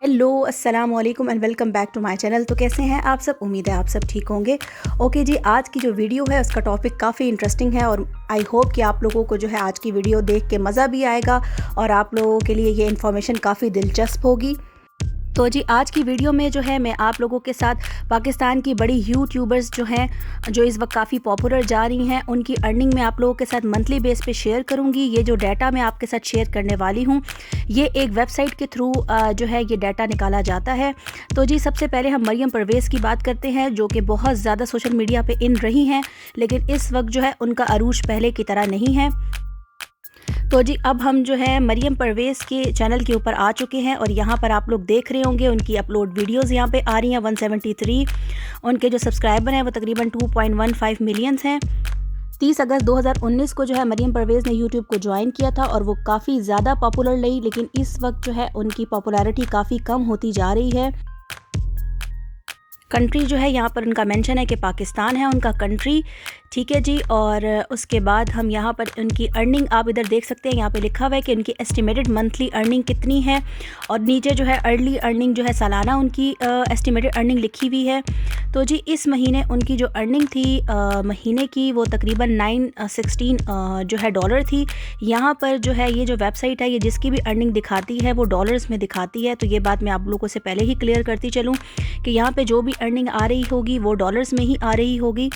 Hello अस्सलाम वालेकुम and welcome back to my channel. तो कैसे हैं आप सब? उम्मीद है आप सब ठीक होंगे। ओके जी, आज की जो वीडियो है उसका टॉपिक काफ़ी इंटरेस्टिंग है और आई होप कि आप लोगों को जो है आज की वीडियो देख के मज़ा भी आएगा और आप लोगों के लिए ये इन्फॉर्मेशन काफ़ी दिलचस्प होगी। तो जी, आज की वीडियो में जो है मैं आप लोगों के साथ पाकिस्तान की बड़ी यूट्यूबर्स जो हैं, जो इस वक्त काफ़ी पॉपुलर जा रही हैं, उनकी अर्निंग मैं आप लोगों के साथ मंथली बेस पे शेयर करूंगी। ये जो डाटा मैं आपके साथ शेयर करने वाली हूँ, ये एक वेबसाइट के थ्रू जो है ये डाटा निकाला जाता है। तो जी, सबसे पहले हम मरियम परवेज़ की बात करते हैं, जो कि बहुत ज़्यादा सोशल मीडिया पर इन रही हैं, लेकिन इस वक्त जो है उनका अरूज पहले की तरह नहीं है। तो जी, अब हम जो है मरियम परवेज़ के चैनल के ऊपर आ चुके हैं और यहाँ पर आप लोग देख रहे होंगे उनकी अपलोड वीडियोस यहाँ पे आ रही हैं 173। उनके जो सब्सक्राइबर हैं वो तकरीबन 2.15 मिलियंस हैं। 30 अगस्त 2019 को जो है मरियम परवेज़ ने यूट्यूब को ज्वाइन किया था और वो काफ़ी ज़्यादा पॉपुलर रही, लेकिन इस वक्त जो है उनकी पॉपुलैरिटी काफ़ी कम होती जा रही है। कंट्री जो है यहाँ पर उनका मेंशन है कि पाकिस्तान है उनका कंट्री, ठीक है जी। और उसके बाद हम यहाँ पर उनकी अर्निंग आप इधर देख सकते हैं, यहाँ पे लिखा हुआ है कि उनकी एस्टिमेटेड मंथली अर्निंग कितनी है और नीचे जो है अर्ली अर्निंग जो है सालाना उनकी एस्टिमेटेड अर्निंग लिखी हुई है। तो जी, इस महीने उनकी जो अर्निंग थी महीने की वो तकरीबन 916 जो है डॉलर थी। यहाँ पर जो है ये जो वेबसाइट है ये जिसकी भी अर्निंग दिखाती है वो डॉलर्स में दिखाती है। तो ये बात मैं आप लोगों से पहले ही क्लियर करती चलूँ कि यहाँ पे जो भी अर्निंग आ रही होगी वो डॉलर्स में ही आ रही होगी।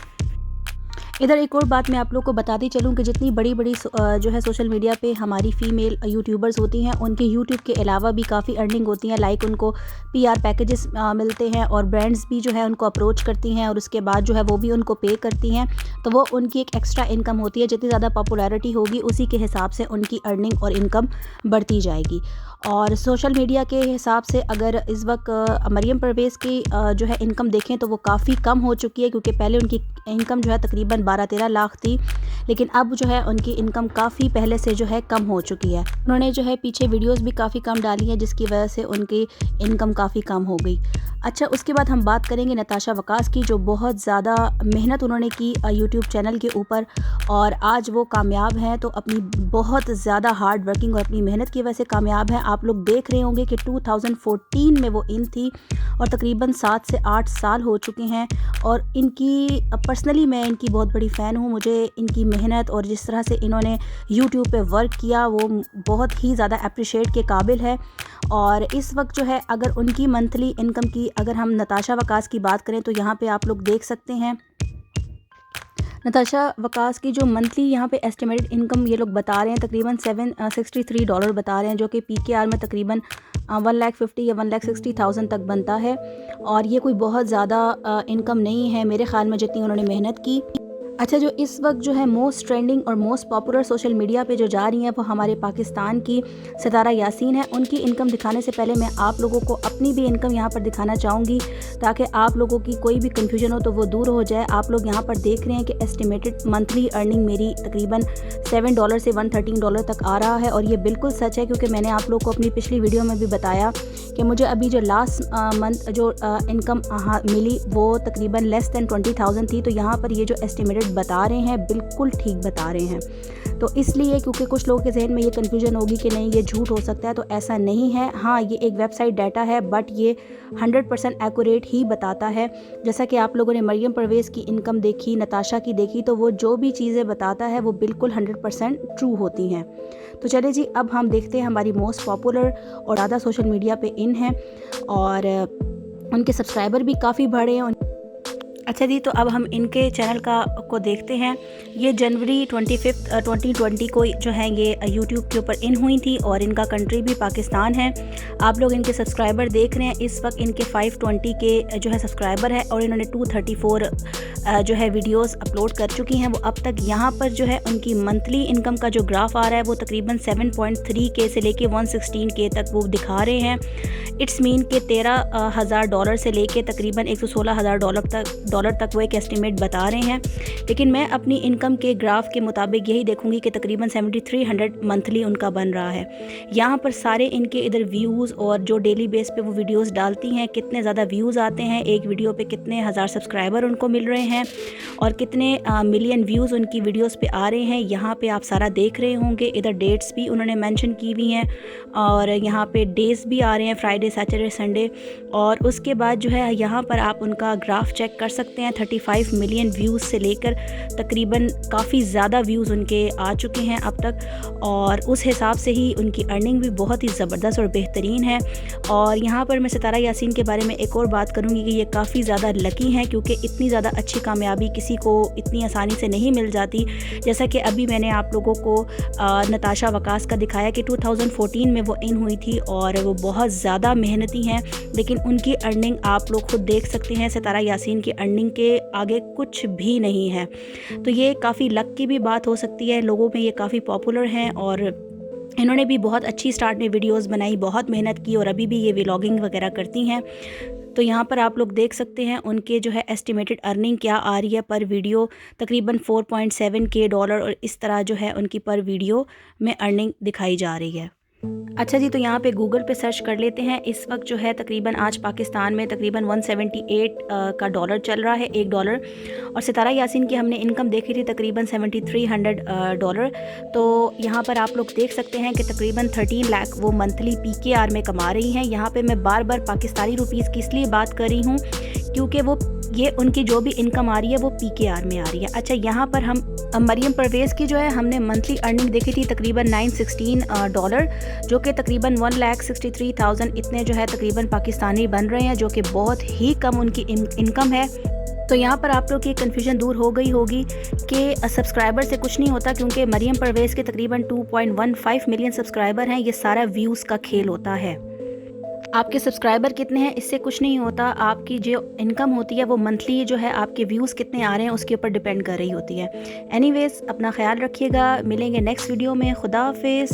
इधर एक और बात मैं आप लोग को बताती चलूँ कि जितनी बड़ी बड़ी जो है सोशल मीडिया पे हमारी फ़ीमेल यूट्यूबर्स होती हैं, उनके यूट्यूब के अलावा भी काफ़ी अर्निंग होती हैं। लाइक उनको पीआर पैकेजेस मिलते हैं और ब्रांड्स भी जो है उनको अप्रोच करती हैं और उसके बाद जो है वो भी उनको पे करती हैं। तो वो उनकी एक एक्स्ट्रा इनकम होती है। जितनी ज़्यादा पॉपुलैरिटी होगी उसी के हिसाब से उनकी अर्निंग और इनकम बढ़ती जाएगी। और सोशल मीडिया के हिसाब से अगर इस वक्त मरियम परवेज़ की जो है इनकम देखें तो वो काफ़ी कम हो चुकी है, क्योंकि पहले उनकी इनकम जो है तकरीबन 12-13 लाख थी, लेकिन अब जो है उनकी इनकम काफ़ी पहले से जो है कम हो चुकी है। उन्होंने जो है पीछे वीडियोस भी काफ़ी कम डाली हैं, जिसकी वजह से उनकी इनकम काफ़ी कम हो गई। अच्छा, उसके बाद हम बात करेंगे नताशा वकास की, जो बहुत ज़्यादा मेहनत उन्होंने की यूट्यूब चैनल के ऊपर और आज वो कामयाब हैं। तो अपनी बहुत ज़्यादा हार्ड वर्किंग और अपनी मेहनत की वजह से कामयाब हैं। आप लोग देख रहे होंगे कि 2014 में वो इन थी और तकरीबन 7 से 8 साल हो चुके हैं। और इनकी पर्सनली मैं इनकी बहुत बड़ी फ़ैन हूँ। मुझे इनकी मेहनत और जिस तरह से इन्होंने यूट्यूब पे वर्क किया वो बहुत ही ज़्यादा अप्रिशिएट के काबिल है। और इस वक्त जो है अगर उनकी मंथली इनकम की अगर हम नताशा वकास की बात करें तो यहाँ पे आप लोग देख सकते हैं नताशा वकास की जो मंथली यहाँ पे एस्टिमेटेड इनकम ये लोग बता रहे हैं तकरीबन $763 बता रहे हैं, जो कि पीकेआर में तकरीबन 1,50,000 या 1,60,000 तक बनता है। और ये कोई बहुत ज़्यादा इनकम नहीं है मेरे ख़्याल में जितनी उन्होंने मेहनत की। अच्छा, जो इस वक्त जो है मोस्ट ट्रेंडिंग और मोस्ट पॉपुलर सोशल मीडिया पे जो जा रही हैं वो हमारे पाकिस्तान की सितारा यासीन है। उनकी इनकम दिखाने से पहले मैं आप लोगों को अपनी भी इनकम यहाँ पर दिखाना चाहूँगी, ताकि आप लोगों की कोई भी कन्फ्यूजन हो तो वो दूर हो जाए। आप लोग यहाँ पर देख रहे हैं कि एस्टिमेटेड मंथली अर्निंग मेरी तकरीबन $7 से $113 तक आ रहा है और ये बिल्कुल सच है, क्योंकि मैंने आप लोग को अपनी पिछली वीडियो में भी बताया कि मुझे अभी जो लास्ट मंथ जो इनकम मिली वो तकरीबन लेस दैन 20,000 थी। तो यहाँ पर ये जो एस्टिमेटेड बता रहे हैं बिल्कुल ठीक बता रहे हैं। तो इसलिए क्योंकि कुछ लोगों के जहन में ये कन्फ्यूजन होगी कि नहीं ये झूठ हो सकता है, तो ऐसा नहीं है। हाँ, ये एक वेबसाइट डाटा है बट ये 100% एक्यूरेट ही बताता है। जैसा कि आप लोगों ने मरियम परवेज़ की इनकम देखी, नताशा की देखी, तो वो जो भी चीज़ें बताता है वो बिल्कुल 100% ट्रू होती हैं। तो चले जी, अब हम देखते हैं हमारी मोस्ट पॉपुलर और ज़्यादा सोशल मीडिया पे इन हैं और उनके सब्सक्राइबर भी काफ़ी बढ़े हैं। अच्छा जी, तो अब हम इनके चैनल को देखते हैं। ये जनवरी 25 2020 को जो है ये यूट्यूब के ऊपर इन हुई थी और इनका कंट्री भी पाकिस्तान है। आप लोग इनके सब्सक्राइबर देख रहे हैं, इस वक्त इनके 520 के जो है सब्सक्राइबर है और इन्होंने 234 जो है वीडियोस अपलोड कर चुकी हैं वो अब तक। यहाँ पर जो है उनकी मंथली इनकम का जो ग्राफ आ रहा है वो तकरीबन 7.3K से लेके 116K तक वो दिखा रहे हैं। इट्स मीन के $13,000 से लेके तकरीबन $116,000 तक वो एक एस्टिमेट बता रहे हैं। लेकिन मैं अपनी इनकम के ग्राफ के मुताबिक यही देखूंगी कि तकरीबन 7,300 मंथली उनका बन रहा है। यहाँ पर सारे इनके इधर व्यूज़ और जो डेली बेस पे वो वीडियोस डालती हैं, कितने ज़्यादा व्यूज़ आते हैं एक वीडियो पे, कितने हज़ार सब्सक्राइबर उनको मिल रहे हैं और कितने मिलियन व्यूज़ उनकी वीडियोस पे आ रहे हैं, यहाँ पे आप सारा देख रहे होंगे। इधर डेट्स भी उन्होंने मेंशन की हुई हैं और यहाँ पे डेज़ भी आ रहे हैं, फ्राइडे फ्राइडे, सैटरडे, संडे। और उसके बाद जो है यहाँ पर आप उनका ग्राफ चेक कर सकते हैं। 35 मिलियन व्यूज़ से लेकर तकरीबन काफ़ी ज़्यादा व्यूज़ उनके आ चुके हैं अब तक, और उस हिसाब से ही उनकी अर्निंग भी बहुत ही ज़बरदस्त और बेहतरीन है। और यहाँ पर मैं सितारा यासीन के बारे में एक और बात करूँगी कि ये काफ़ी ज़्यादा लकी हैं, क्योंकि इतनी ज़्यादा अच्छी कामयाबी किसी को इतनी आसानी से नहीं मिल जाती। जैसा कि अभी मैंने आप लोगों को नताशा वकास का दिखाया कि 2014 में वो इन हुई थी और वो बहुत ज़्यादा मेहनती हैं, लेकिन उनकी अर्निंग आप लोग खुद देख सकते हैं। सितारा यासीन की अर्निंग के आगे कुछ भी नहीं है। तो ये काफ़ी लक की भी बात हो सकती है। लोगों में ये काफ़ी पॉपुलर हैं और इन्होंने भी बहुत अच्छी स्टार्ट में वीडियोस बनाई, बहुत मेहनत की, और अभी भी ये व्लॉगिंग वगैरह करती हैं। तो यहाँ पर आप लोग देख सकते हैं उनके जो है एस्टिमेटेड अर्निंग क्या आ रही है पर वीडियो, तकरीबन 4.7 डॉलर, और इस तरह जो है उनकी पर वीडियो में अर्निंग दिखाई जा रही है। अच्छा जी, तो यहाँ पे गूगल पे सर्च कर लेते हैं। इस वक्त जो है तकरीबन आज पाकिस्तान में तकरीबन 178 का डॉलर चल रहा है, $1। और सितारा यासीन की हमने इनकम देखी थी तकरीबन 7300 डॉलर। तो यहाँ पर आप लोग देख सकते हैं कि तकरीबन 13 लाख वो मंथली PKR में कमा रही हैं। यहाँ पे मैं बार बार पाकिस्तानी रुपीज़ की इसलिए बात कर रही हूँ क्योंकि वो ये उनकी जो भी इनकम आ रही है वो PKR में आ रही है। अच्छा, यहाँ पर हम मरियम परवेज़ की जो है हमने मंथली अर्निंग देखी थी तकरीबन 916 डॉलर, जो कि तकरीबन 1,63,000 इतने जो है तकरीबन पाकिस्तानी बन रहे हैं, जो कि बहुत ही कम उनकी इनकम है। तो यहाँ पर आप लोग की कन्फ्यूजन दूर हो गई होगी कि सब्सक्राइबर से कुछ नहीं होता, क्योंकि मरियम परवेज़ के तकरीबन 2.15 मिलियन सब्सक्राइबर हैं। ये सारा व्यूज़ का खेल होता है। आपके सब्सक्राइबर कितने हैं इससे कुछ नहीं होता, आपकी जो इनकम होती है वो मंथली जो है आपके व्यूज़ कितने आ रहे हैं उसके ऊपर डिपेंड कर रही होती है। एनीवेज़, अपना ख्याल रखिएगा, मिलेंगे नेक्स्ट वीडियो में। खुदा हाफिज़।